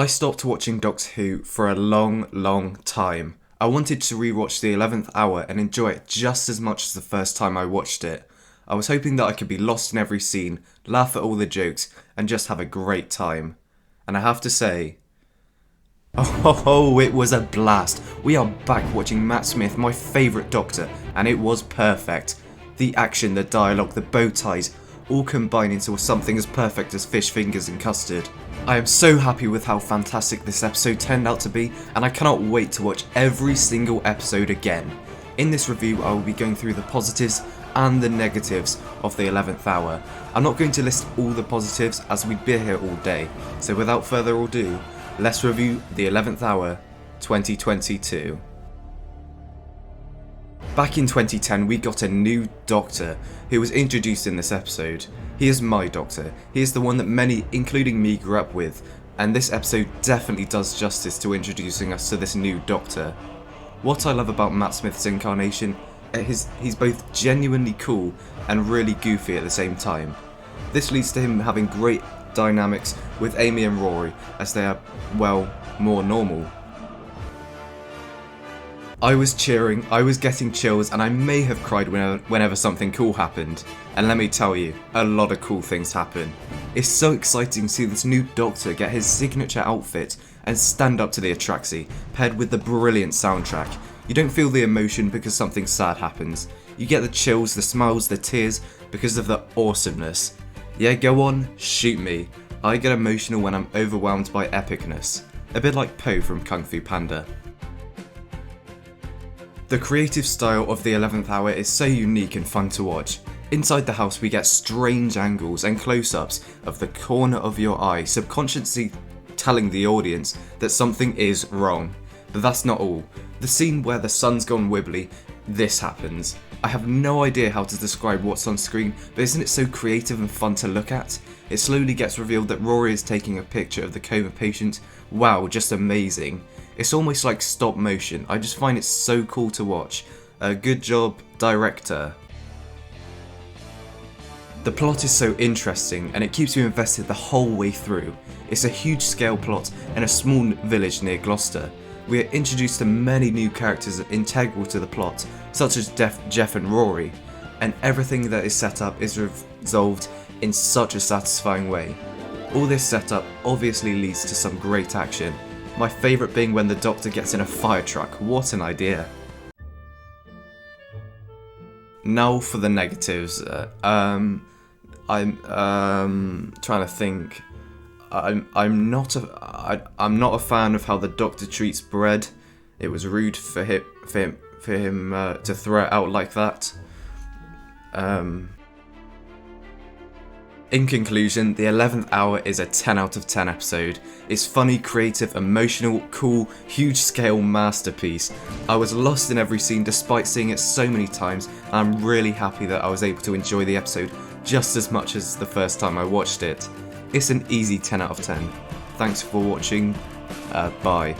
I stopped watching Doctor Who for a long time. I wanted to rewatch the 11th hour and enjoy it just as much as the first time I watched it. I was hoping that I could be lost in every scene, laugh at all the jokes, and just have a great time. And I have to say, oh, it was a blast. We are back watching Matt Smith, my favourite Doctor, and it was perfect. The action, the dialogue, the bow ties, all combined into something as perfect as fish fingers and custard. I am so happy with how fantastic this episode turned out to be, and I cannot wait to watch every single episode again. In this review, I will be going through the positives and the negatives of the 11th hour. I'm not going to list all the positives as we'd be here all day, so without further ado, let's review the 11th hour 2022. Back in 2010, we got a new Doctor who was introduced in this episode. He is my Doctor. He is the one that many, including me, grew up with, and this episode definitely does justice to introducing us to this new Doctor. What I love about Matt Smith's incarnation is he's both genuinely cool and really goofy at the same time. This leads to him having great dynamics with Amy and Rory as they are, well, more normal. I was cheering, I was getting chills, and I may have cried whenever something cool happened. And let me tell you, a lot of cool things happen. It's so exciting to see this new Doctor get his signature outfit and stand up to the Atraxi, paired with the brilliant soundtrack. You don't feel the emotion because something sad happens. You get the chills, the smiles, the tears because of the awesomeness. Yeah, go on, shoot me. I get emotional when I'm overwhelmed by epicness. A bit like Po from Kung Fu Panda. The creative style of the 11th hour is so unique and fun to watch. Inside the house we get strange angles and close-ups of the corner of your eye, subconsciously telling the audience that something is wrong. But that's not all. The scene where the sun's gone wibbly, this happens. I have no idea how to describe what's on screen, but isn't it so creative and fun to look at? It slowly gets revealed that Rory is taking a picture of the coma patient. Wow, just amazing. It's almost like stop motion. I just find it so cool to watch. Good job, director. The plot is so interesting and it keeps you invested the whole way through. It's a huge scale plot in a small village near Gloucester. We are introduced to many new characters integral to the plot, such as Jeff and Rory, and everything that is set up is resolved in such a satisfying way. All this setup obviously leads to some great action. My favourite being when the Doctor gets in a fire truck. What an idea. Now for the negatives. I'm trying to think. I'm not a fan of how the Doctor treats bread. It was rude for him to throw it out like that. In conclusion, the 11th hour is a 10 out of 10 episode. It's funny, creative, emotional, cool, huge scale masterpiece. I was lost in every scene despite seeing it so many times, and I'm really happy that I was able to enjoy the episode just as much as the first time I watched it. It's an easy 10 out of 10. Thanks for watching, bye.